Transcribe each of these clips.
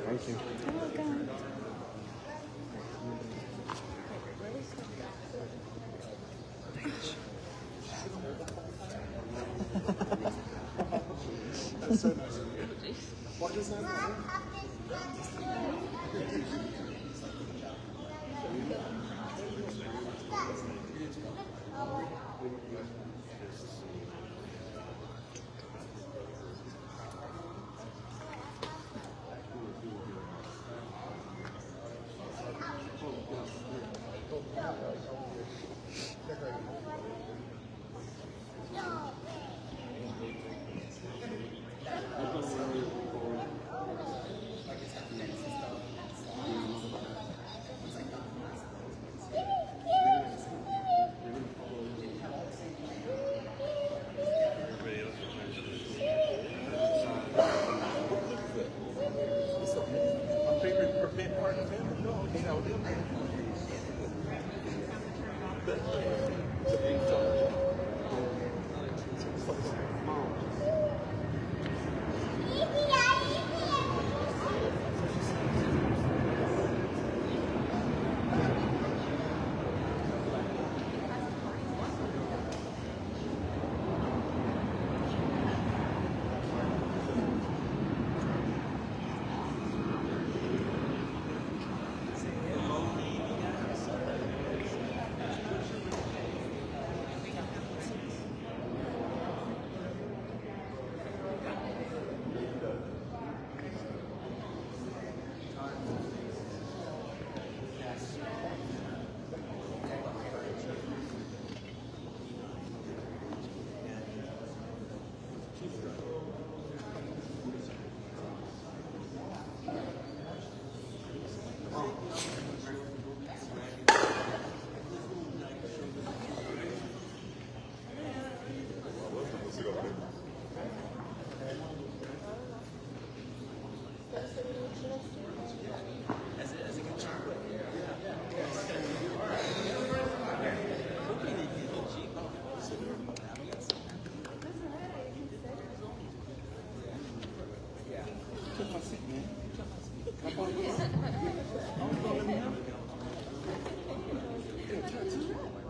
Thank you. You're welcome. That's so nice of you. What does that mean? My favorite part of the family? No, okay, that would be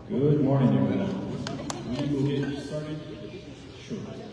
Good morning, everyone. We will get started shortly.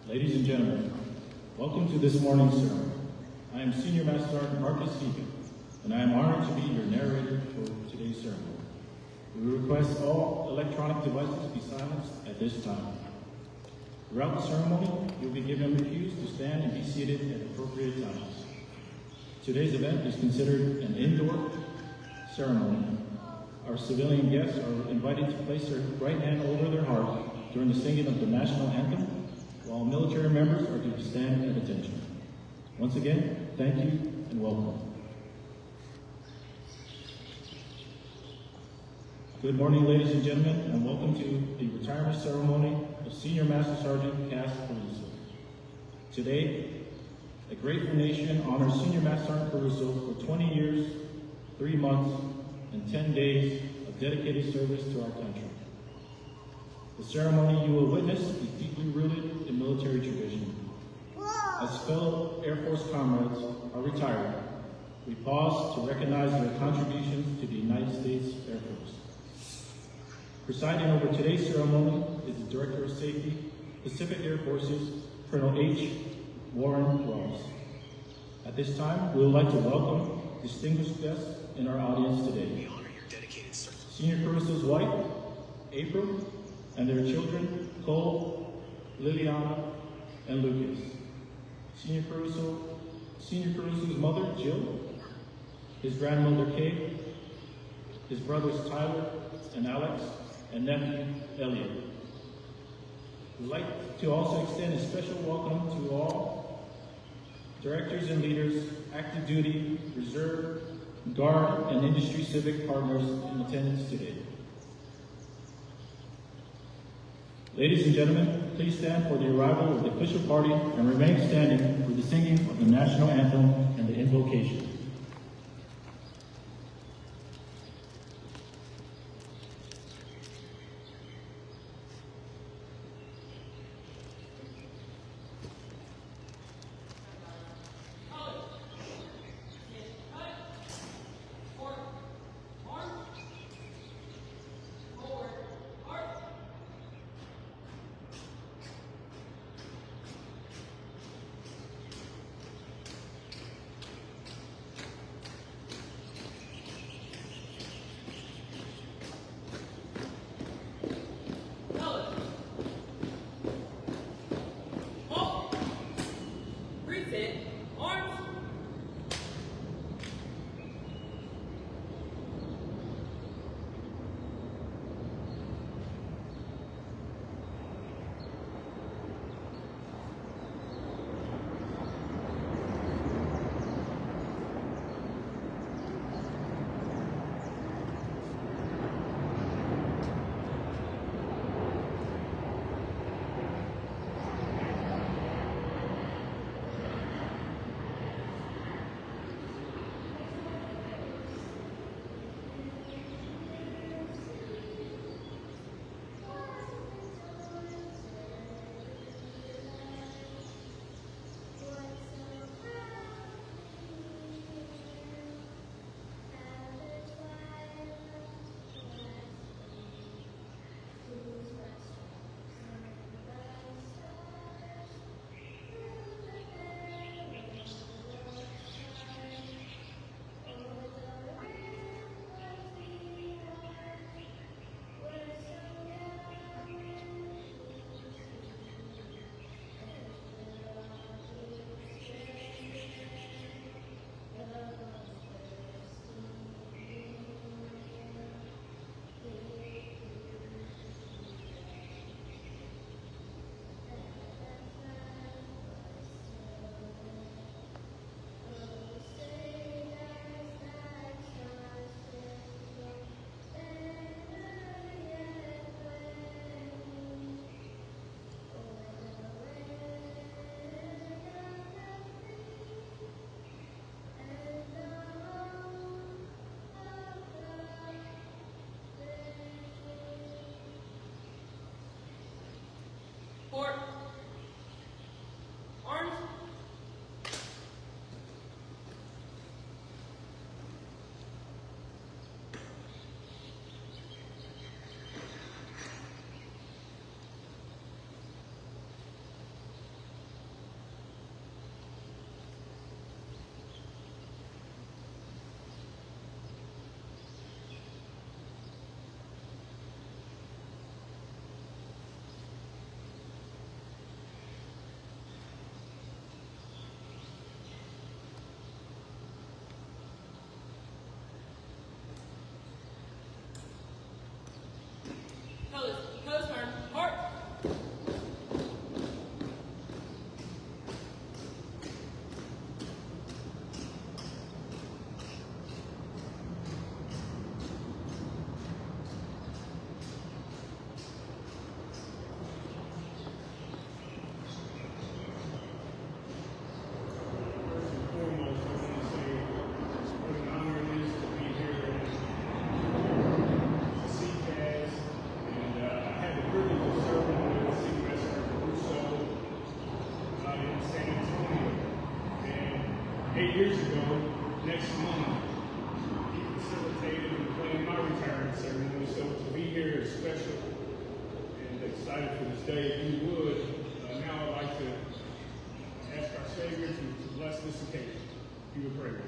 Ladies and gentlemen, welcome to this morning's sermon. I am Senior Master Sergeant Marcus Stephen, and I am honored to be your narrator for today's sermon. We request all electronic devices be silenced at this time. Throughout the ceremony, you'll be given cues to stand and be seated at appropriate times. Today's event is considered an indoor ceremony. Our civilian guests are invited to place their right hand over their heart during the singing of the national anthem, while military members are to stand at attention. Once again, thank you and welcome. Good morning, ladies and gentlemen, and welcome to the retirement ceremony of Senior Master Sergeant Cass Caruso. Today, a grateful nation honors Senior Master Sergeant Caruso for 20 years, 3 months, and 10 days of dedicated service to our country. The ceremony you will witness is deeply rooted in military tradition. As fellow Air Force comrades are retired, we pause to recognize their contributions to the United States Air Force. Presiding over today's ceremony is the Director of Safety, Pacific Air Forces, Colonel H. Warren Wells. At this time, we would like to welcome distinguished guests in our audience today. We honor your dedicated service. Senior Caruso's wife, April, and their children, Cole, Liliana, and Lucas. Senior Caruso's mother, Jill, his grandmother, Kay, his brothers, Tyler and Alex, and nephew, Elliot. We'd like to also extend a special welcome to all directors and leaders, active duty, reserve, guard, and industry civic partners in attendance today. Ladies and gentlemen, please stand for the arrival of the official party and remain standing for the singing of the national anthem and the invocation. years ago, next month, he facilitated and planned my retirement ceremony. So to be here is special and excited for this day. If you would, now I'd like to ask our Savior to bless this occasion. If you would pray with me.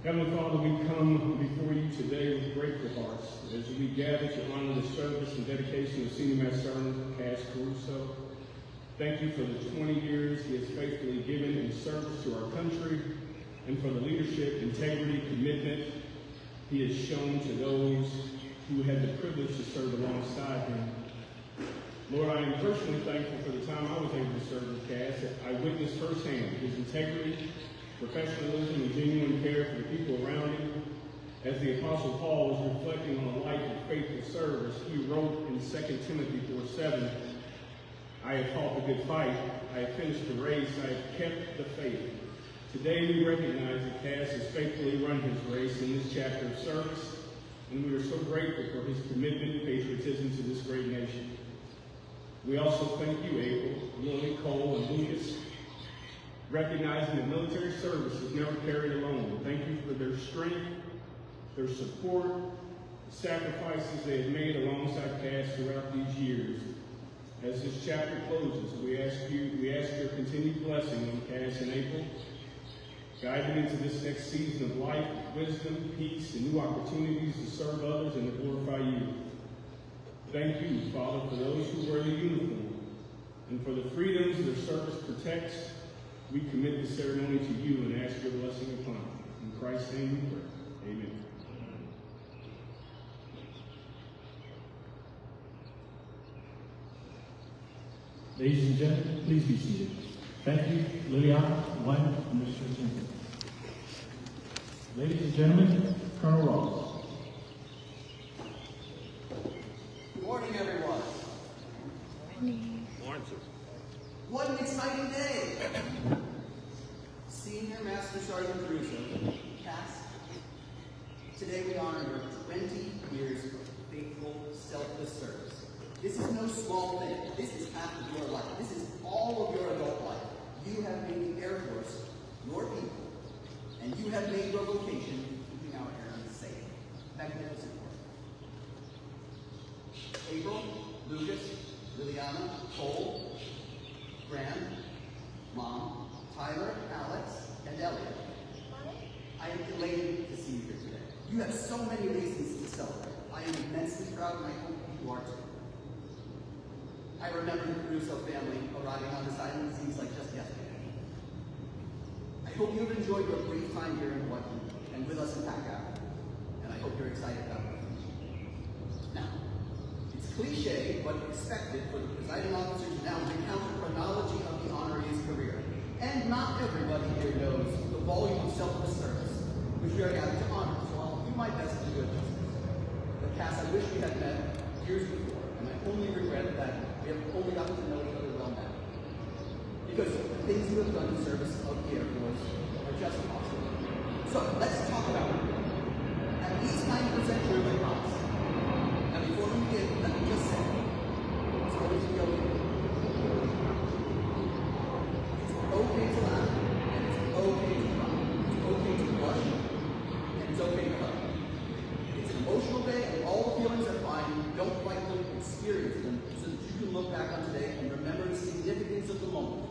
Heavenly Father, we come before you today with grateful hearts as we gather to honor the service and dedication of Senior Master Sergeant Cass Caruso. Thank you for the 20 years he has faithfully given in service to our country and for the leadership, integrity, commitment he has shown to those who had the privilege to serve alongside him. Lord, I am personally thankful for the time I was able to serve with Cass. I witnessed firsthand his integrity, professionalism, and genuine care for the people around him. As the Apostle Paul was reflecting on a life of faithful service, he wrote in 2 Timothy 4:7, I have fought the good fight, I have finished the race, I have kept the faith. Today we recognize that Cass has faithfully run his race in this chapter of service, and we are so grateful for his commitment and patriotism to this great nation. We also thank you, April, Lily, Cole, and Lucas, recognizing that military service is never carried alone. Thank you for their strength, their support, the sacrifices they have made alongside Cass throughout these years. As this chapter closes, we ask your continued blessing on Cass and April. Guide them into this next season of life with wisdom, peace, and new opportunities to serve others and to glorify you. Thank you, Father, for those who wear the uniform and for the freedoms their service protects. We commit the ceremony to you and ask your blessing upon it. In Christ's name we pray. Amen. Ladies and gentlemen, please be seated. Thank you, Liliana, Glenn, and Mr. Tinker. Ladies and gentlemen, Colonel Ross. Good morning, everyone. Morning, sir. What an exciting day! Senior Master Sergeant Caruso, Cass. Today we honor your 20 years of faithful, selfless service. This is no small thing. This is half of your life. This is all of your adult life. You have made the Air Force your people, and you have made your vocation keeping our airmen safe. Magnificent work. April, Lucas, Liliana, Cole, Graham, Mom, Tyler, Alex, and Elliot. I am elated to see you here today. You have so many reasons to celebrate. I am immensely proud, and I hope you are too. I remember the Caruso family arriving on this island, it seems like just yesterday. I hope you have enjoyed your brief time here in Hawaii and with us in PACAF, and I hope you're excited about it. Now, it's cliche but expected for the presiding officer to now recount the chronology of the honoree's career. And not everybody here knows the volume of selfless service which we are gathered to honor, so I'll do my best to do it justice. But Cass, I wish we had met years before, and I only regret that we have only gotten to know each other well now. Because the things you have done in service of the Air Force are just awesome. So let's talk about it. At least 90% true, I promise. Now before we begin, let me just say, it's always be okay. It's okay to laugh, and it's okay to cry. It's okay to blush, and it's okay to hug. It's an emotional day, and all the feelings are fine. Don't fight them, experience them, so that you can look back on today and remember the significance of the moment.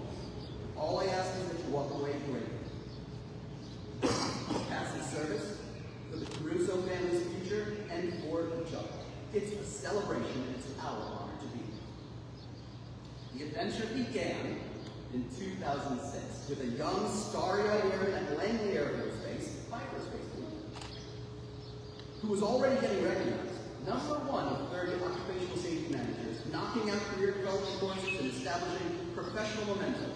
All I ask is that you walk away grateful. Cass's service, for the Caruso family's future, and for each other. It's a celebration, and it's our honor to be here. The adventure began in 2006 with a young, starry-eyed airman at Langley Air Force Base, my first base, who was already getting recognized. #1 of 30 occupational safety managers, knocking out career development courses and establishing professional momentum.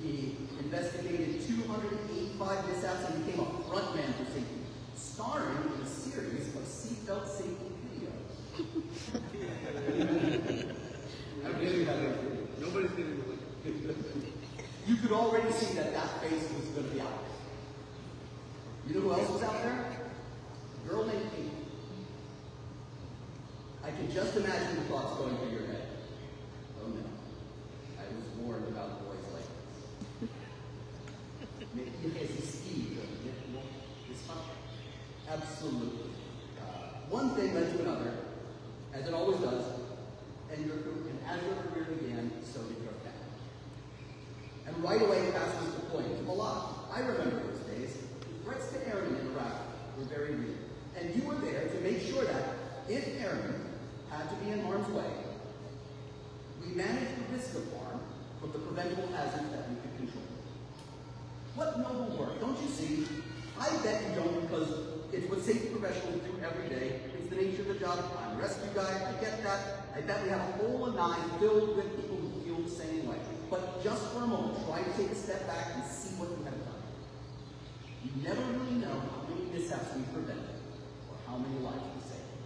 He investigated 285 mishaps and became a frontman for safety, starring in a series of seatbelt safety videos. I'm getting that right. Nobody's getting it. You could already see that face was going to be out there. You know who else was out there? A girl named Kate. I can just imagine the thoughts going through your head. Oh no, I was warned about boys like this. as your career began, so did your family. And right away, Cass was deployed to Balad. I remember those days. The threats to airmen in Iraq were very real. And you were there to make sure that, if airmen had to be in harm's way, we managed the risk of harm with the preventable hazards that we could control. What noble work, don't you see? I bet you don't, because it's what safety professionals do every day. It's the nature of the job. I'm a rescue guy, I get that. I bet we have a whole nine filled with people who feel the same way. But just for a moment, try to take a step back and see what you have done. You never really know how many mishaps we prevented, or how many lives we saved.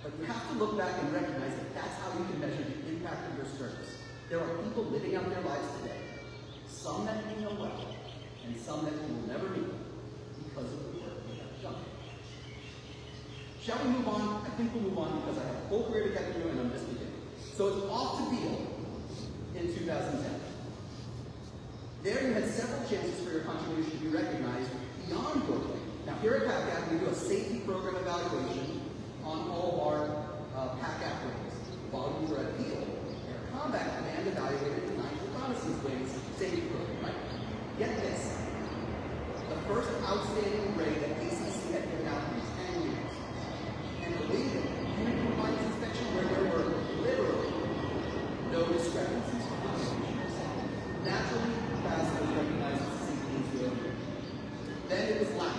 But you have to look back and recognize that that's how you can measure the impact of your service. There are people living out their lives today, some that you know well, and some that you will never meet because of the work we have done. Shall we move on? I think we'll move on because I have a whole career to get through and I'm just beginning. So it's off to Beale in 2010. There you had several chances for your contribution to be recognized beyond your work. Now here at PACAP, we do a safety program evaluation on all of our PACAP wings. While you were at Beale, Air Combat Command evaluated the 9th Reconnaissance Wings safety program, right? Get this. The first outstanding grade that ACC had given out in 10 years. And the leading unit compliance inspection where there were literally no discrepancies for contributions. Naturally, PAS was recognized as a safety insurer. Then it was LAC,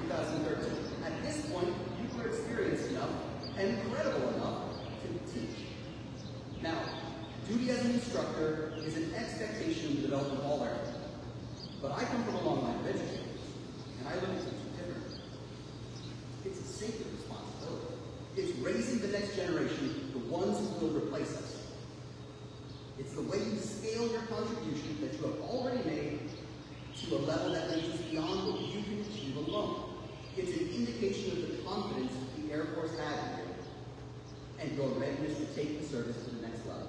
2013. At this point, you were experienced enough and credible enough to teach. Now, duty as an instructor is an expectation in the development of all airmen. But I come from a long line of educators, and I look at things differently. It's a sacred responsibility. It's raising the next generation, the ones who will replace us. It's the way you scale your contribution that you have already made to a level that reaches beyond what you can achieve alone. It's an indication of the confidence the Air Force had in you and your readiness to take the service to the next level.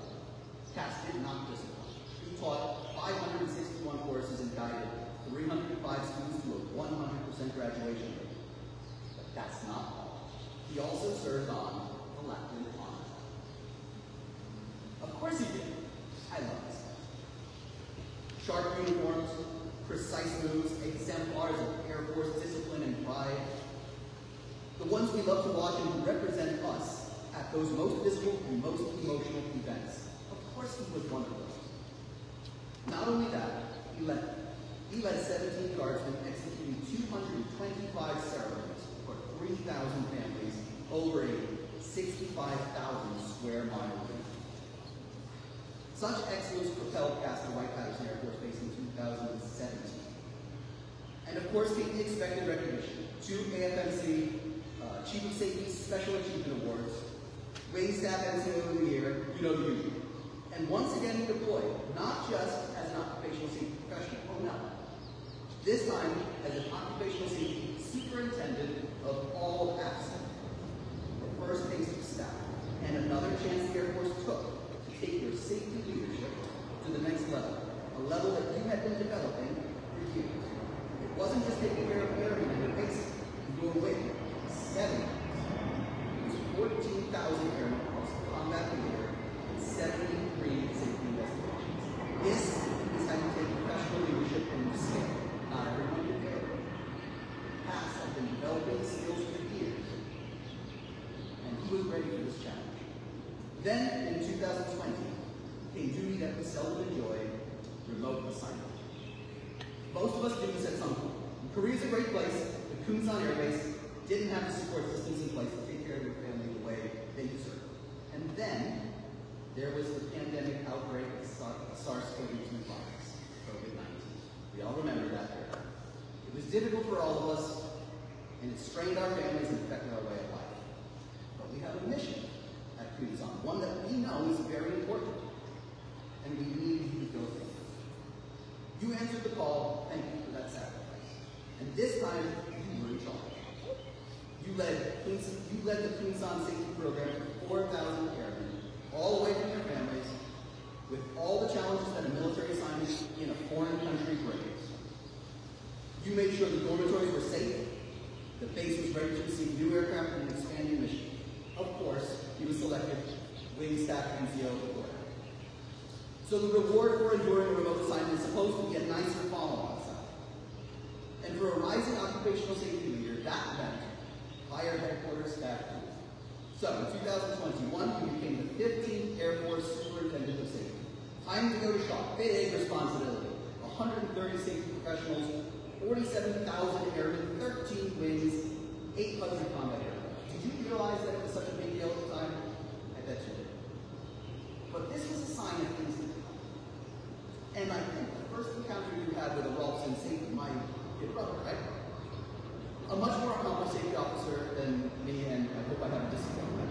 Cass did not disappoint. He taught 561 courses and guided 305 students to a 100% graduation rate. But that's not all. He also served on the Lapland Honor. Of course he did. I love this guy. Sharp uniforms, precise moves, exemplars of Air Force discipline and pride. The ones we love to watch and who represent us at those most visible and most emotional events. Of course he was one of those. Not only that, he led 17 guardsmen executing 225 ceremonies for 3,000 families over a 65,000 square mile region. Such excellence propelled Cass to Wright-Patterson Air Force Base in 2017. And of course came the expected recognition. 2 AFMC Chief of Safety Special Achievement Awards, Wing Staff NCO of the Year, you know the usual. And once again he deployed, not just as an occupational safety professional, oh no. This time as an occupational safety superintendent of all AFSEC, the first basic staff, and another chance the Air Force took to take your safety leadership to the next level, a level that you had been developing for years. It wasn't just taking care of airmen in the basic, you were waiting 7 years. It was 14,000 airmen across combat a year and 73 safety investigations. This is how you take professional leadership and you scale. Not everyone can do it. Cass had been developing skills for years, and he was ready for this challenge. Then, in 2020, came duty that we seldom enjoy, remote assignment. Most of us do this at some point. Korea's a great place, but Kunsan Air Base didn't have the support systems in place to take care of your family the way they deserve. And then, there was the pandemic outbreak of SARS-CoV-2 virus, COVID-19. We all remember that era. It was difficult for all of us, and it strained our families and affected our way of life. But we have a mission at Kunsan, one that we know is very important, and we need you to go through. You answered the call, thank you for that sacrifice. And this time, you were in charge. You led the Kunsan Safety Program for 4,000 airmen, all away from their families, with all the challenges that a military assignment in a foreign country brings. You made sure the dormitories were safe, the base was ready to receive new aircraft and an expanding mission. Of course, he was selected Wing Staff NCO CEO order. So the reward for enduring a remote assignment is supposed to be a nicer follow-on assignment. And for a rising occupational safety leader, that meant higher headquarters staff too. So in 2021, we became the 15th Air Force Superintendent of Safety. Time to go to shop, big responsibility. 130 safety professionals, 47,000 airmen, 13 wings, 800 combat aircraft. Did you realize that it was such a big deal at the time? I bet you did. But this was a sign of things to come. And I think the first encounter you had with a Rolfson safety might be a brother, right? A much more accomplished safety officer than me, and I hope I haven't disappointed that.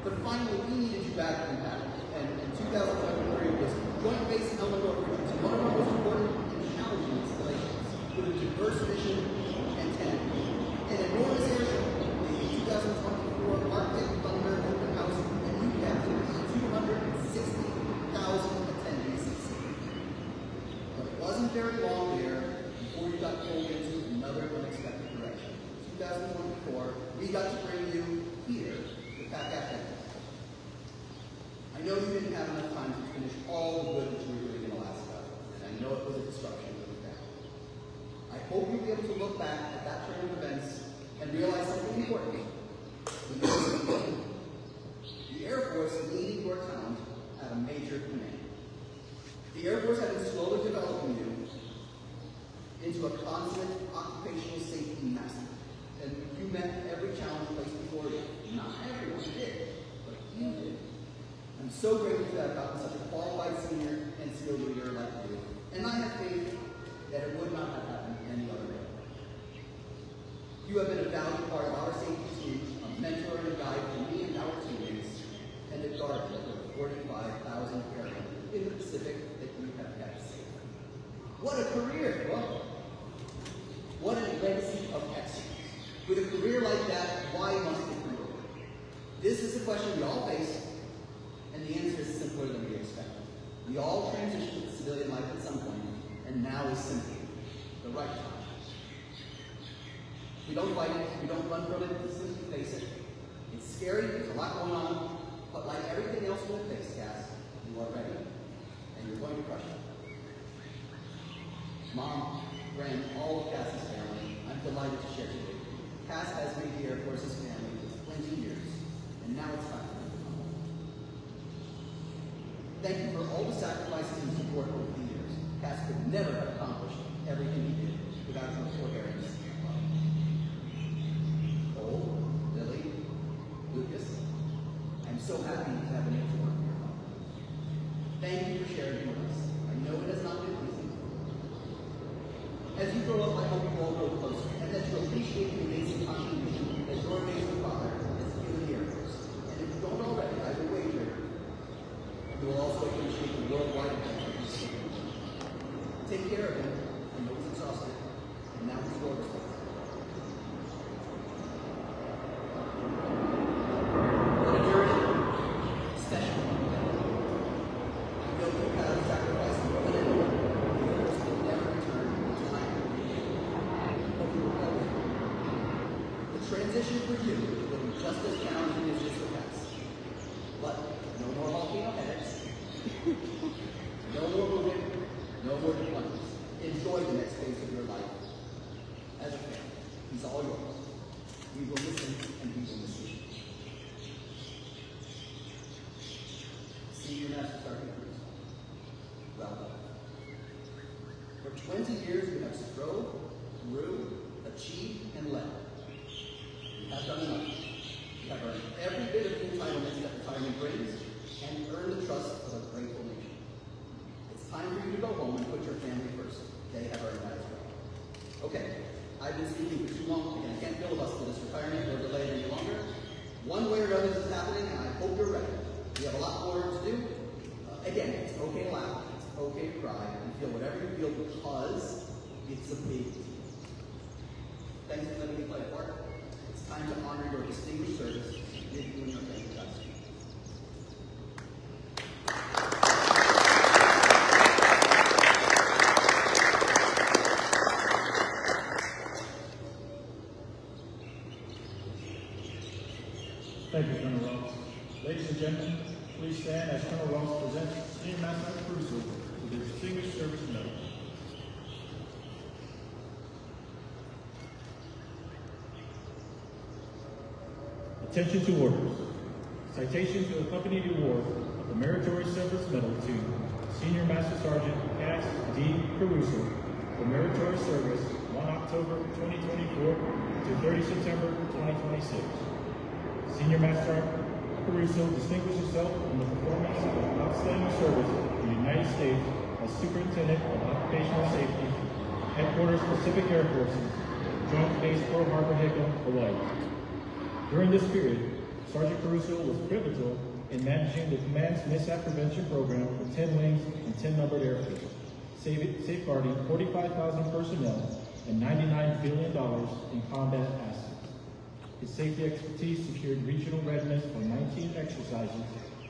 But finally, we needed you back in battle. And in 2023 was Joint Base Elmendorf, Virginia, one of our most important and challenging installations, with a diverse mission and tenant. An enormous air show, the 2024 Arctic Thunder Open House, and you captured 260,000 attendees. But it wasn't very long there before you got pulled into another unexpected direction. 2024, we got to bring you here to Pack Afghanistan. I know you didn't have enough time to finish all the good that you were doing in Alaska, and I know it was a disruption for the family. I hope you'll be able to look back at that turn of events and realize something important. The Air Force needed your talent at a major command. The Air Force had been slowly developing you into a consummate occupational safety master, and you met every challenge placed before you. Not everyone did, but you did. I'm so grateful to have gotten such a qualified senior and skilled leader like you, and I have faith that it would not have happened any other way. You have been a valued part of our safety team, a mentor and a guide for me and our teammates, and a guardian of the 45,000 airmen in the Pacific that you have kept safe. What a career! What a legacy of excellence. With a career like that, why must it be over? This is the question we all face. And the answer is simpler than we expected. We all transitioned to civilian life at some point, and now is simply the right time. We don't fight it, we don't run from it, we simply face it. It's scary, there's a lot going on, but like everything else we'll face, Cass, you are ready, and you're going to crush it. Mom, Graham, all of Cass's family, I'm delighted to share today. Cass has made the Air Force's family for 20 years, and now it's time. Thank you for all the sacrifices and support over the years. Cass could never have accomplished everything he did without your forbearance. Cole, Lily, Lucas, I'm so happy to have been able to work with your father. Thank you for sharing with us. I know it has not been easy. As you grow up, I hope you all grow closer, and that you appreciate the amazing contribution that your amazing father has given the Air Force. And if you don't already, I will wager you will also appreciate the worldwide attention. Take care of him. I know he's exhausted, and now he's your responsibility. What a journey, special. I know you have sacrificed more than anyone. The others will never return until I am. But we will always. The transition for you will be just as challenging as this past. But no more volcano headaches. No more moving, no more deployments. Enjoy the next phase of your life. As a family, he's all yours. We will listen and we will listen. Senior Master Sergeant Cruz, well done. For 20 years you have strove, grew, achieved, and led. You have done enough. You have earned every bit of the entitlements that retirement brings, and earn the trust of a grateful nation. It's time for you to go home and put your family first. They have earned that as well. Okay, I've been speaking for too long, and I can't filibuster this retirement or delay it any longer. One way or another this is happening, and I hope you're ready. We have a lot more to do. Again, it's okay to laugh, it's okay to cry, and feel whatever you feel because it's a big deal. Thanks for letting me play a part. It's time to honor your distinguished service. Give you and your family Godspeed. Thank you, Colonel Ross. Ladies and gentlemen, please stand as Colonel Ross presents Senior Master Sergeant Caruso with the Distinguished Service Medal. Attention to orders. Citation to accompany the award of the Meritorious Service Medal to Senior Master Sergeant Cass D. Caruso for meritorious service 1 October 2024 to 30 September 2026. Senior Master Sergeant Caruso distinguished himself in the performance of outstanding service in the United States as Superintendent of Occupational Safety, Headquarters Pacific Air Forces, Joint Base Pearl Harbor, Hickam, Hawaii. During this period, Sergeant Caruso was pivotal in managing the command's mishap prevention program for 10 wings and 10 numbered airfields, safeguarding 45,000 personnel and $99 billion in combat assets. His safety expertise secured regional readiness for 19 exercises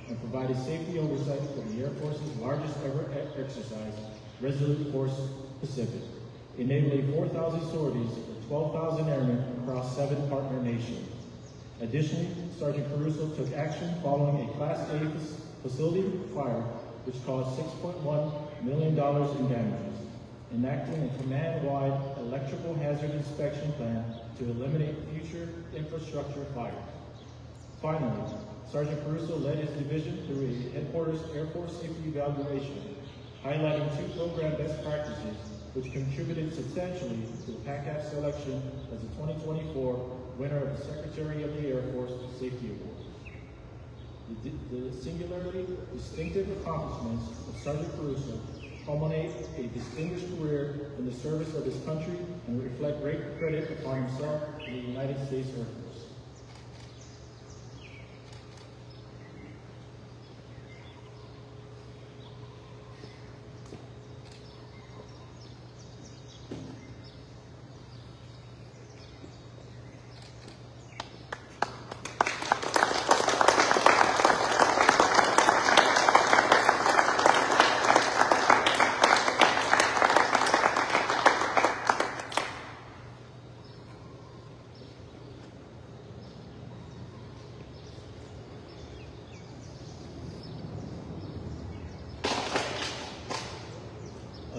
and provided safety oversight for the Air Force's largest ever exercise, Resolute Force Pacific, enabling 4,000 sorties for 12,000 airmen across 7 partner nations. Additionally, Sergeant Caruso took action following a Class A facility fire which caused $6.1 million in damages, enacting a command-wide electrical hazard inspection plan to eliminate future infrastructure fires. Finally, Sergeant Caruso led his division through a Headquarters Air Force Safety Evaluation, highlighting 2 program best practices which contributed substantially to the PACAF selection as the 2024 winner of the Secretary of the Air Force Safety Award. The singularly distinctive accomplishments of Sergeant Caruso culminate a distinguished career in the service of his country and reflect great credit upon himself and the United States Air Force.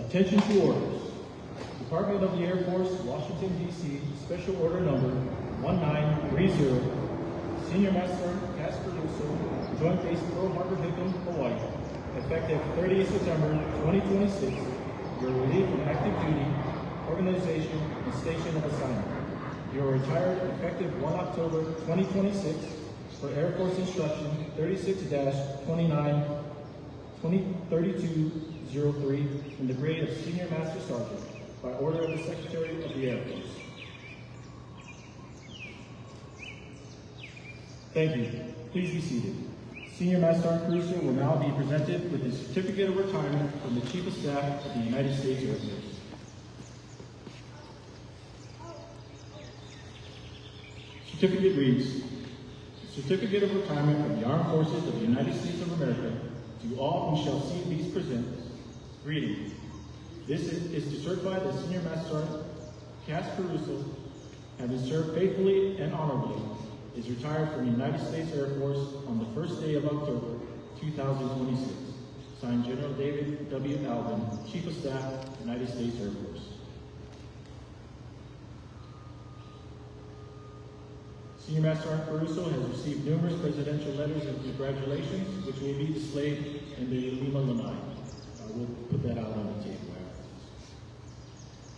Attention to orders. Department of the Air Force, Washington, D.C., Special Order Number 1930, Senior Master Sergeant Cass Caruso, Joint Base Pearl Harbor, Hickam, Hawaii, effective 30 September 2026, your relief from active duty, organization, and station of assignment. You are retired effective 1 October 2026 for Air Force Instruction 36-29-2032-03 in the grade of Senior Master Sergeant by order of the Secretary of the Air Force. Thank you. Please be seated. Senior Master Sergeant Caruso will now be presented with his certificate of retirement from the Chief of Staff of the United States Air Force. Certificate reads, Certificate of Retirement of the Armed Forces of the United States of America to all who shall see these presents. Greetings. This is to certify that Senior Master Sergeant Cass Caruso, having served faithfully and honorably, is retired from the United States Air Force on the first day of October 2026. Signed, General David W. Alvin, Chief of Staff, United States Air Force. Senior Master Sergeant Caruso has received numerous presidential letters of congratulations, which will be displayed in the Lima Lanai. We'll put that out on the table.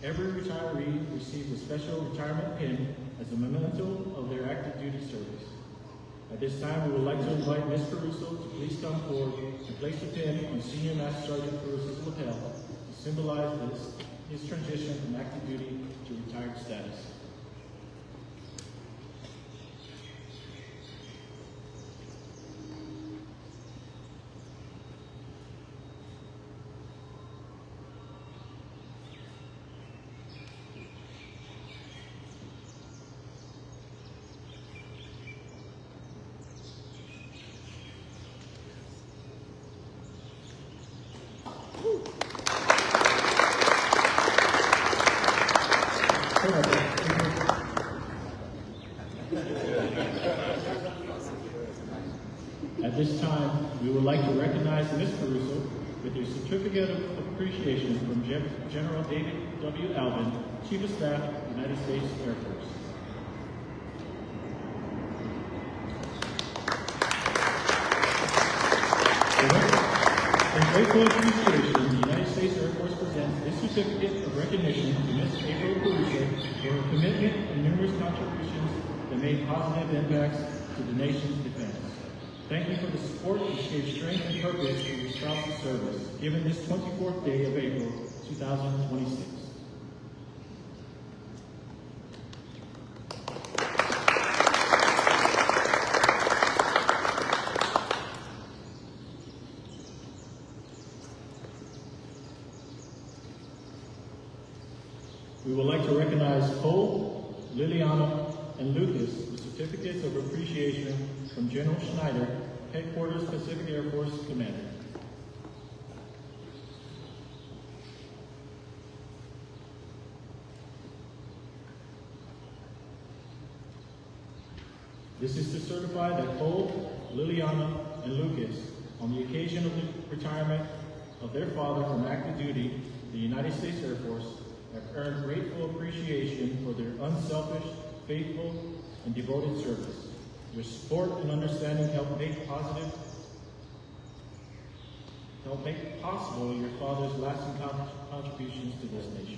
Every retiree receives a special retirement pin as a memento of their active duty service. At this time, we would like to invite Ms. Caruso to please come forward and place the pin on Senior Master Sergeant Caruso's lapel to symbolize his transition from active duty to retired status. At this time, we would like to recognize recognize Ms. Caruso with your Certificate of Appreciation from General David W. Alvin, Chief of Staff, United States Air Force. In grateful appreciation, the United States Air Force presents this certificate of recognition to Ms. April Caruso for her commitment and numerous contributions that made positive impacts to the nation's defense. Thank you for the support which gave strength and purpose to your spouse's service, given this 24th day of April, 2026. We would like to recognize Cole, Liliana, and Lucas with certificates of appreciation from General Schneider, Headquarters Pacific Air Force Commander. This is to certify that Cole, Liliana, and Lucas, on the occasion of the retirement of their father from active duty, the United States Air Force, have earned grateful appreciation for their unselfish, faithful, and devoted service. Your support and understanding help make possible your father's lasting contributions to this nation.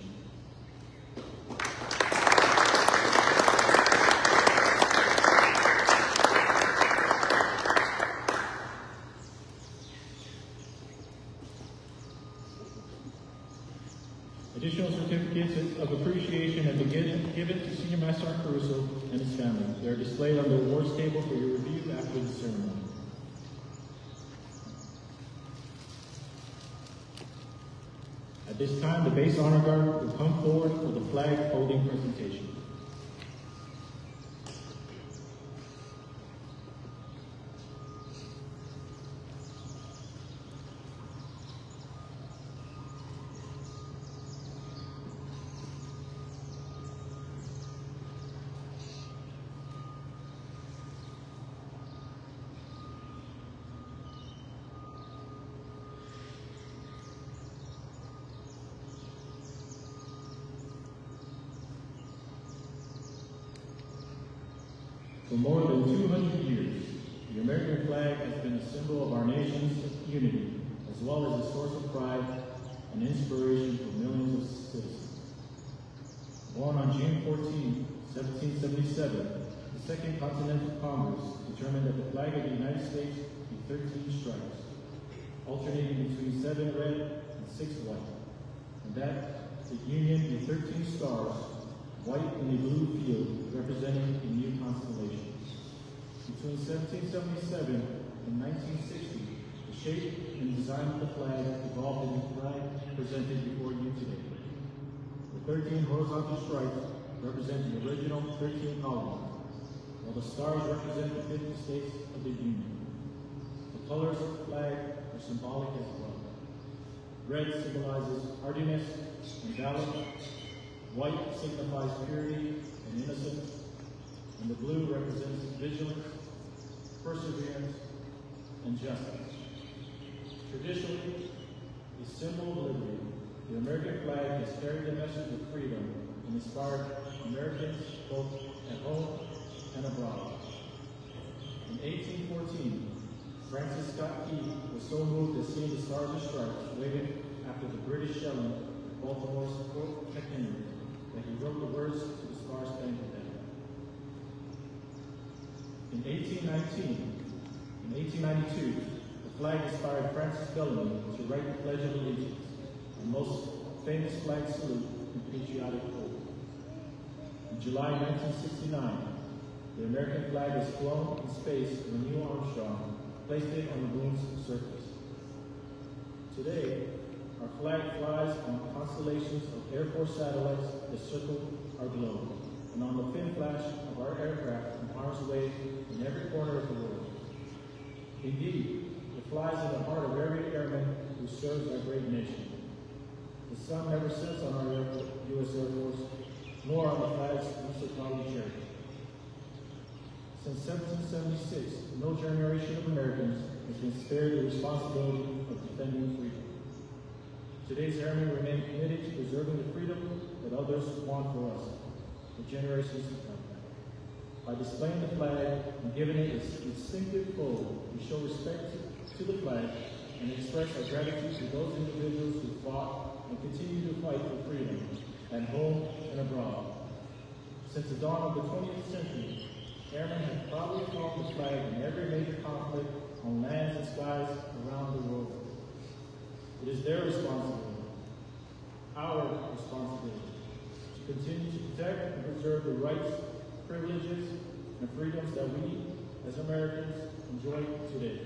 Additional certificates of appreciation have been given to Senior Master Sergeant Caruso and his family. They are displayed on the awards table for your review after the ceremony. At this time, the Base Honor Guard will come forward for the flag holding presentation. For more than 200 years, the American flag has been a symbol of our nation's unity, as well as a source of pride and inspiration for millions of citizens. Born on June 14, 1777, the Second Continental Congress determined that the flag of the United States be 13 stripes, alternating between 7 red and 6 white, and that the Union be 13 stars, white in a blue field, representing a new constellation. Between 1777 and 1960, the shape and design of the flag evolved into the flag presented before you today. The 13 horizontal stripes represent the original 13 colonies, while the stars represent the 50 states of the Union. The colors of the flag are symbolic as well. Red symbolizes hardiness and valor. White signifies purity and innocence, and the blue represents vigilance, perseverance, and justice. Traditionally, a symbol of liberty, the American flag has carried the message of freedom and inspired Americans both at home and abroad. In 1814, Francis Scott Key was so moved at seeing the Stars and Stripes waving after the British shelling of Baltimore's Fort McHenry that he wrote the words to the Star Spangled Banner. In 1892, the flag inspired Francis Bellamy to write the Pledge of Allegiance, the most famous flag salute in patriotic hope. In July 1969, the American flag was flown in space when Neil Armstrong placed it on the moon's surface. Today, our flag flies on constellations of Air Force satellites that circle our globe, and on the fin flash of our aircraft in harm's way in every corner of the world. Indeed, it flies in the heart of every airman who serves our great nation. The sun never sets on our U.S. Air Force, nor on the flags we so proudly cherish. Since 1776, no generation of Americans and can spare the responsibility of defending freedom. Today's airmen remain committed to preserving the freedom that others want for us for generations to come. By displaying the flag and giving it its distinctive fold, we show respect to the flag and express our gratitude to those individuals who fought and continue to fight for freedom at home and abroad. Since the dawn of the 20th century, airmen have proudly flown the flag in every major conflict on lands and skies around the world. It is their responsibility, our responsibility, to continue to protect and preserve the rights, privileges, and freedoms that we, as Americans, enjoy today.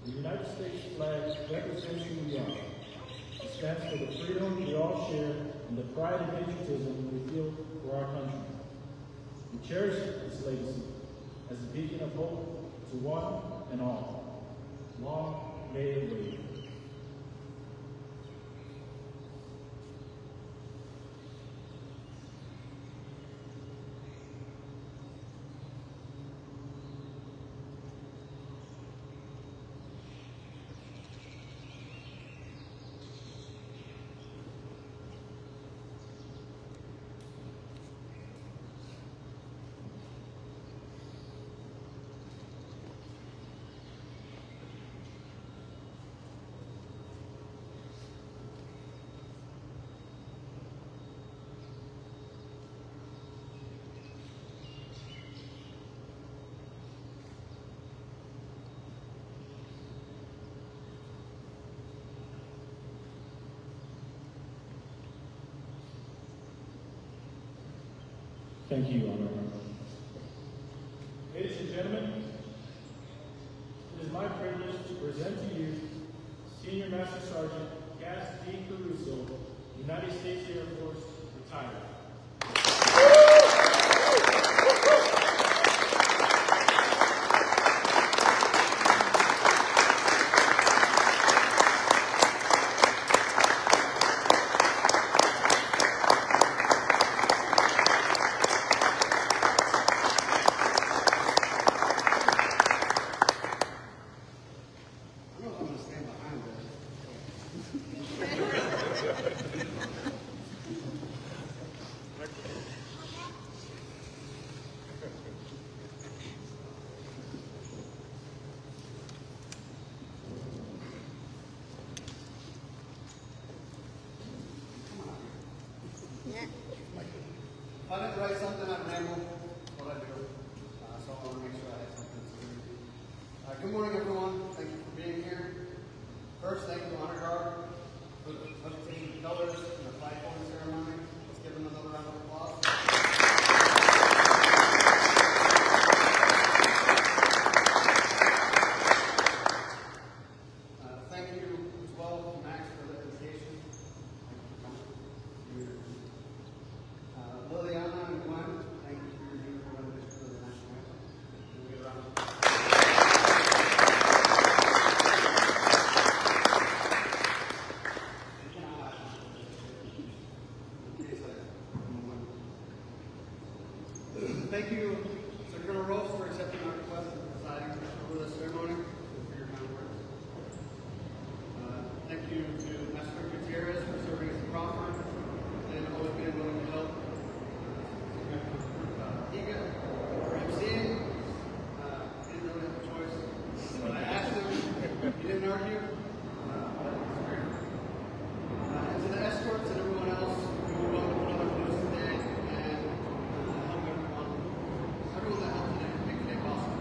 The United States flag represents who we are. It stands for the freedom we all share and the pride and patriotism we feel for our country. We cherish its legacy as a beacon of hope to one and all. Long may it wave. Thank you, Honor. Ladies and gentlemen, it is my privilege to present to you Senior Master Sergeant Cass D. Caruso, United States Air Force, retired. If I didn't write something, I'd ramble what I do. So I want to make sure I have something to read. Good morning, everyone. Thank you for being here. First, thank you, Honor Guard, for the presentation of colors and the flag holding ceremony. Let's give them another round of applause. Thank you as well, Max, for the invitation. Thank you for coming. Liliana and Gwen, thank you for your beautiful rendition for the national anthem. Can we get a round of applause? Thank you, Sir Colonel Rose, for accepting our request and presiding over this ceremony and for your kind words. Thank you to Master Gutierrez for serving as a prophet and always being willing to help. Egan for emceeing. He didn't really have a choice. When I asked him, he didn't argue. And to the escorts and everyone else who were willing to put on their boots today and help everyone that helped today make today possible.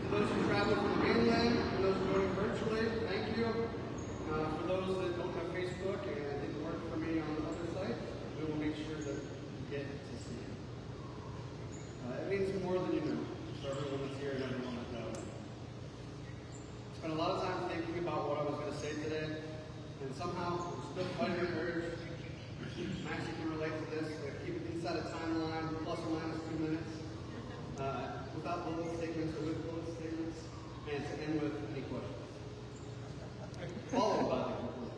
To those who traveled from the mainland and those joining virtually, thank you. For those that don't have Facebook and it didn't work for me on the other site, we will make sure that you get to see it. It means more than you know for everyone that's here and everyone that's out. Spent a lot of time thinking about what I was going to say today, and somehow we're still fighting an urge. Max, you can relate to this. Keep it inside a timeline, plus or minus 2 minutes, without bullet statements or with bullet statements, and to end with any questions. Followed by the conclusion.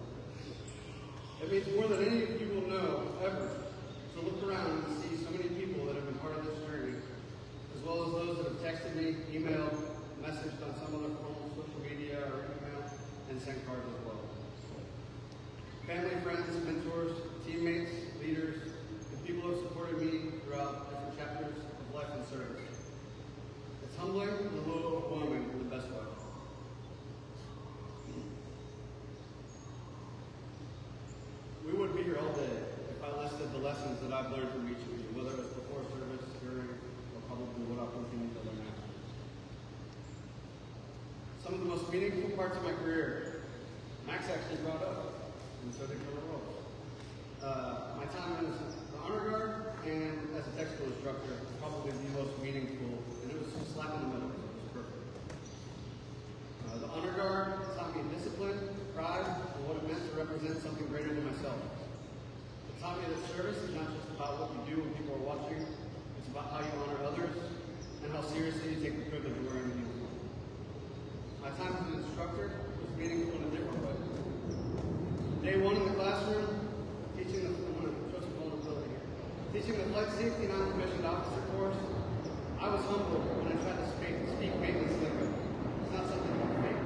It means more than any of you will know ever to look around and see so many people that have been part of this journey, as well as those that have texted me, emailed, messaged on and sent cards as well. Family, friends, mentors, teammates, leaders, and people who have supported me throughout different chapters of life and service. It's humbling and a little overwhelming in the best way. We would be here all day if I listed the lessons that I've learned from each of you, whether it was before service, during, or probably what I'll continue to learn after. Some of the most meaningful parts of my career, Max actually brought up, and so did Colonel Rose. My time as the honor guard and as a textbook instructor was probably the most meaningful, and it was a slap in the middle. It was perfect. The honor guard taught me discipline, pride, and what it meant to represent something greater than myself. It taught me that service is not just about what you do when people are watching, it's about how you honor others and how seriously you take the privilege of wearing a uniform. My time as an instructor was meaningful in a different way. Day one in the classroom, teaching the flight safety non-commissioned officer course, I was humbled when I tried to speak maintenance lingo. It's not something you can fake.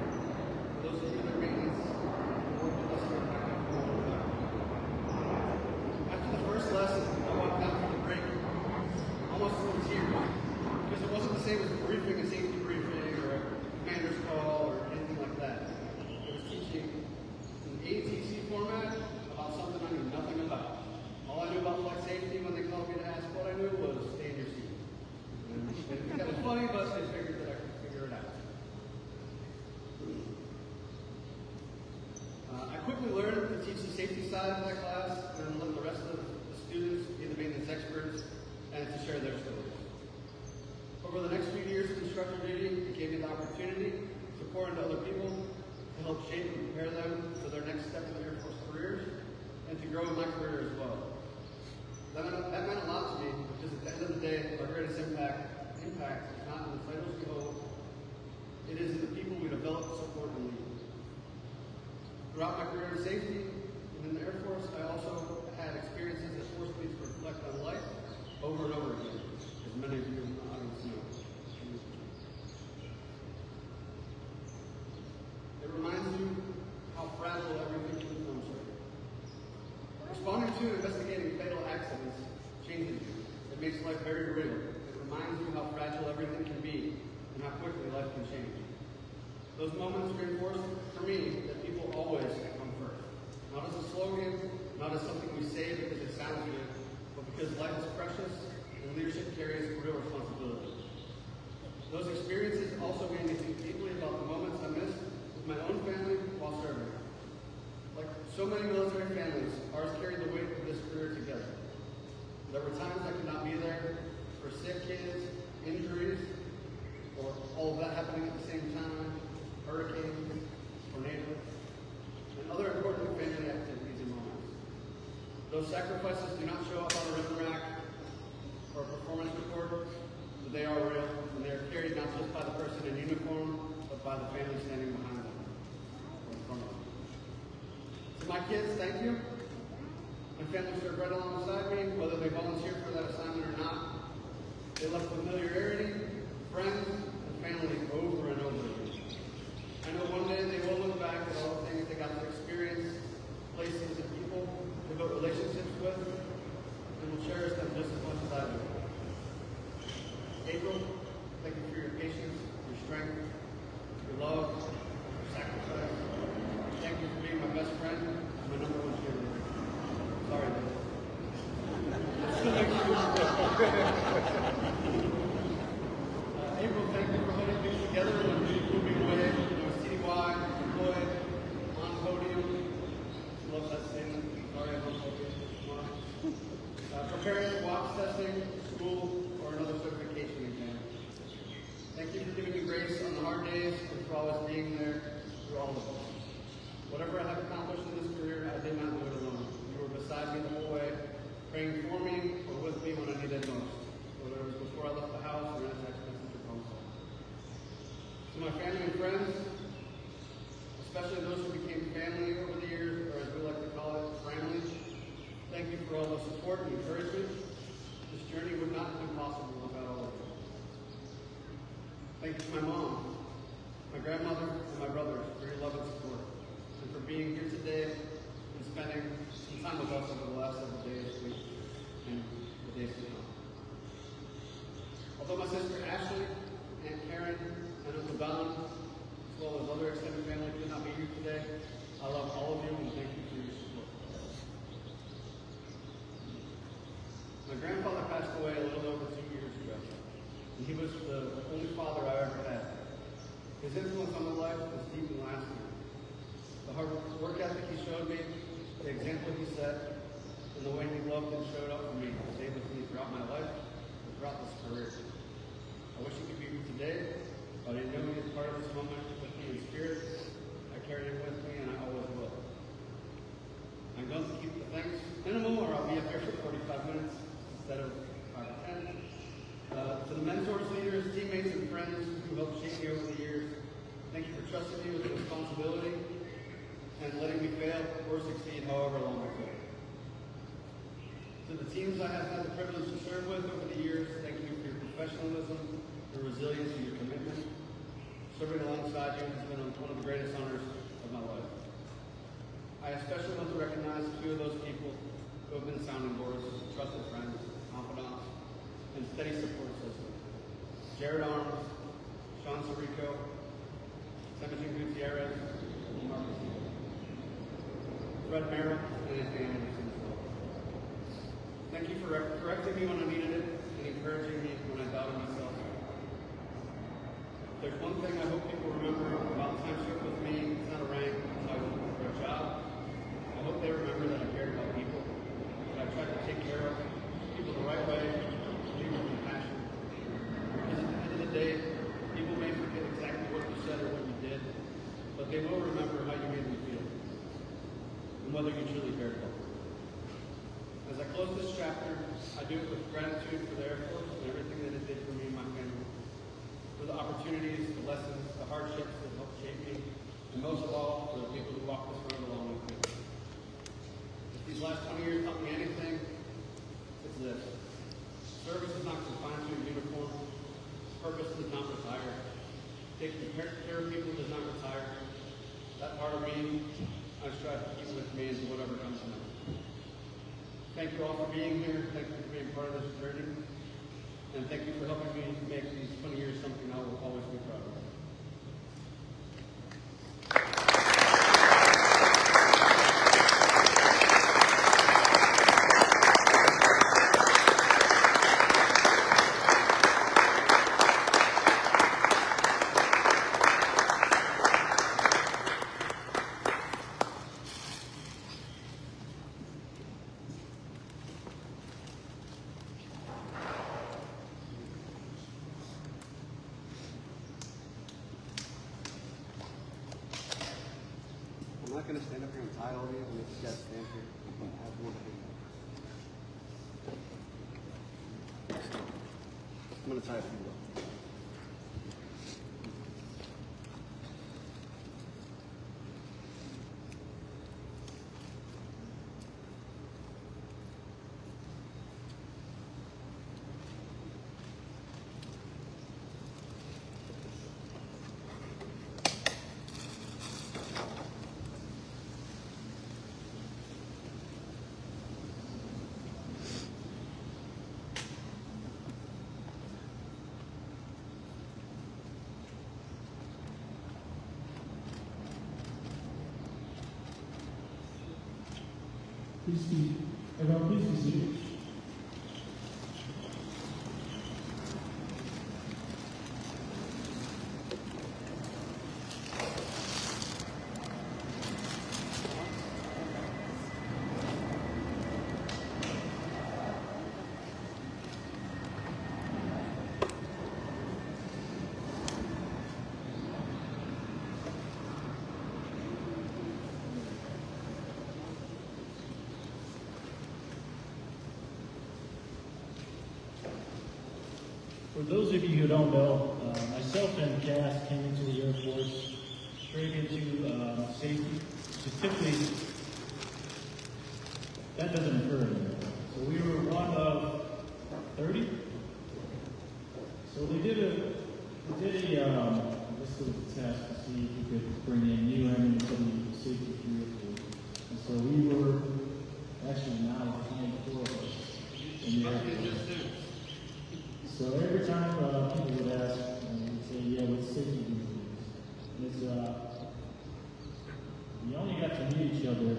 For those of you that are maintenance, work with us here back up for a long time. After the first lesson, I walked out for the break, almost in tears, because it wasn't the same as briefing, a safety briefing, or a commander's call, or anything like that. It was teaching in ATC format about something I knew nothing about. All I knew about flight safety when they called me to ask what I knew was stay in your seat. And that was funny, but they figured that I could figure it out. I quickly learned to teach the safety side of that class and let the rest of the students be the maintenance experts and to share their stories. Over the next few years of instructor duty, it gave me the opportunity to pour into other people, to help shape and prepare them for their next step in their Air Force careers, and to grow in my career as well. That meant a lot to me because at the end of the day, our greatest impact is not in the titles we hold, it is in the people we develop, support, and lead. Throughout my career in safety and in the Air Force, I also had experiences that forced me to reflect on life over and over again, as many of you in the audience know. It reminds you how fragile everything can become. Responding to and investigating fatal accidents changes you. It makes life very real. It reminds you how fragile everything can be and how quickly life can change. Those moments reinforce for me that people always come first. Not as a slogan, not as something we say because it sounds good, but because life is precious and leadership carries real responsibility. Those experiences also made me think deeply about the moments I missed with my own family while serving. Like so many military families, ours carried the weight of this career together. There were times I could not be there for sick kids, injuries, or all of that happening at the same time, hurricanes, tornadoes, and other important family activities and moments. Those sacrifices do not show up on a ribbon rack or a performance report, but they are real, and they are carried not just by the person in uniform, but by the family standing behind them or in front of them. To my kids, thank you. My family served right alongside me, whether they volunteered for that assignment or not. They left familiarity, friends, and family over and over again. I know one day they will look back at all the things they got to experience, places and people they built relationships with, and will cherish them just as much as I do. April, thank you for your patience, your strength, your love, your sacrifice. Thank you for being my best friend and my number one cheerleader. Sorry, Dave. April, thank you for holding things together when moving away. CDY, deployed, on podium. Love that statement. Sorry, I'm on podium. Preparing for WAPS testing, school, or another certification exam. Thank you for giving me grace on the hard days and for always being there through all of them. Whatever I have accomplished in this career, I did not do it alone. You were beside me the whole way, praying for me or with me when I needed most, whether it was before I left the house or in a text message or phone call. To my family and friends, especially those who became family over the years, or as we like to call it, family, thank you for all the support and encouragement. This journey would not have been possible without all of you. Thank you to my mom, my grandmother, and my brothers for your love and support. away a little over 2 years ago, and he was the only father I ever had. His influence on my life was deep and lasting. The hard work ethic he showed me, the example he set, and the way he loved and showed up for me stayed with me throughout my life and throughout this career. I wish he could be here today, but I know he is part of this moment with me in spirit. I carry him with me, and I always will. I'm going to keep the thanks minimal, or I'll be up here for 45 minutes instead of 5 or 10. To the mentors, leaders, teammates, and friends who helped shape me over the years, thank you for trusting me with the responsibility and letting me fail or succeed however long I could. To the teams I have had the privilege to serve with over the years, thank you for your professionalism, your resilience, and your commitment. Serving alongside you has been one of the greatest honors of my life. I especially want to recognize a few of those people who have been sounding boards, trusted friends, confidants, and steady support system. Jared Arms, Sean Sirico, Temujin Gutierrez, and Marcus Hill. Fred Merrill, and his family as well. Thank you for correcting me when I needed it and encouraging me when I doubted myself. There's one thing I hope people remember about timeship with me. It's not a rank, it's how I was looking for a job. I hope they remember that I cared about people, that I tried to take care of people the right way, lead with compassion. Because at the end of the day, people may forget exactly what you said or what you did, but they will remember how you made me feel and whether you truly cared about them. As I close this chapter, I do it with gratitude for the Air Force and everything that it did for me and my family, for the opportunities, the lessons, the hardships that helped shape me, and most of all, for the people who walked this road along with me. If these last 20 years taught me anything, it's this. Service is not confined to a uniform. Purpose does not retire. Taking care of people does not retire. That part of me, I strive to keep with me into whatever comes next. Thank you all for being here. Thank you for being part of this journey. And thank you for helping me make these 20 years something I will always be proud of. I'm not going to stand up here and tie all of you. I'm going to just stand here and have one thing. I'm going to tie a few up. Please be, everyone, please be seated. For those of you who don't know, myself and Cass came into the Air Force straight into safety. Typically, that doesn't occur anymore. So we were one of 30. So they did a this was a test to see if you could bring in new and the safety vehicles. And so we were actually now 24 of us in the Air Force. So every time people would ask, we'd say, yeah, what safety do you use? And it's, we only got to meet each other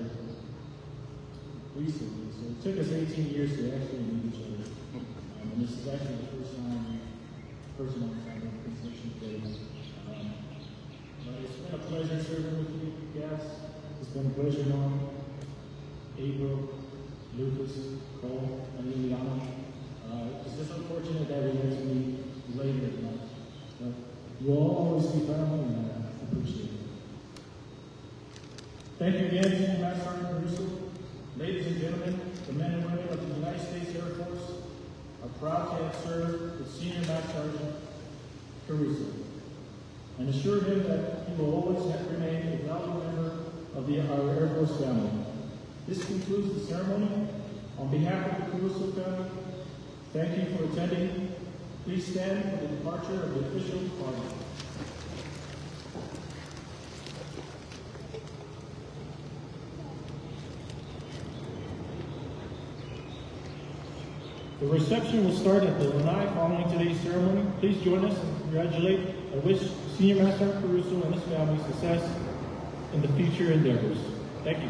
recently. So it took us 18 years to actually meet each other. And this is actually the first person on the presentation today. But it's been a pleasure serving with you guys. It's been a pleasure knowing April, Lucas, Cole, and Liliana. It's just unfortunate that we get to meet later in life. But you'll always be family, and I appreciate it. Thank you again, Senior Master Sergeant Caruso. Ladies and gentlemen, the men and women of the United States Air Force are proud to have served with Senior Master Sergeant Caruso, and assure him that he will always remain a valued member of our Air Force family. This concludes the ceremony. On behalf of the Caruso family, thank you for attending. Please stand for the departure of the official party. The reception will start at the lanai following today's ceremony. Please join us and congratulate and wish Senior Master Sergeant Caruso and his family success in the future endeavors. Thank you.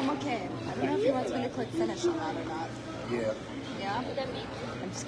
Okay. I don't know if he wants me to click finish on that or not. Yeah. Yeah? I'm just